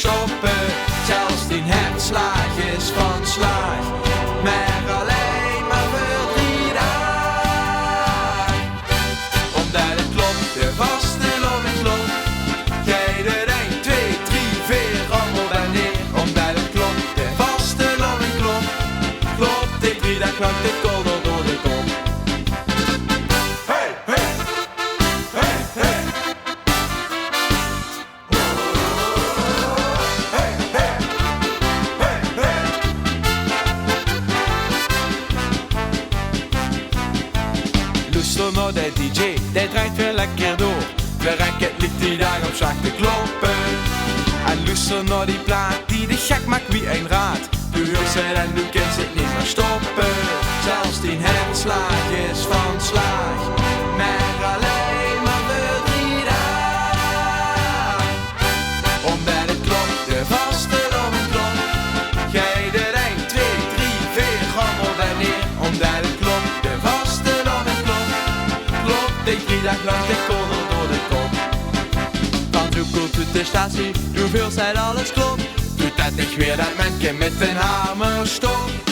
stoppen. Zelfs die hartslag is van slag, maar alleen maar voor 3 dagen. Omdat het klopt, de vaste loving klopt. Geef het 1, 2, 3, 4, allemaal wanneer. Omdat het klopt, de vaste loving klopt. Klopt, ik 3 dagen lang dit kodel door de kop. Hey, hey, hey, hey. Luister naar de DJ, die draait weer lekker door. Verrek het lied die daar op zachte kloppen. En luister naar die plaat die de gek maakt wie een raad. Nu hoort ze en nu kan ze het niet meer stoppen. Zelfs die hartslag is van slag, maar alleen maar voor 3 dagen. Omdat het klopt, de vaste loving klopt. Geef het 1, 2, 3, 4, allemaal wanneer. Omdat het klopt, de vaste loving klopt. Klopt, ik 3 dagen lang de kodel door de kop. Want hoe komt het de statie, hoeveel zij alles klopt. Doet dat niet weer dat men met een hamer stopt.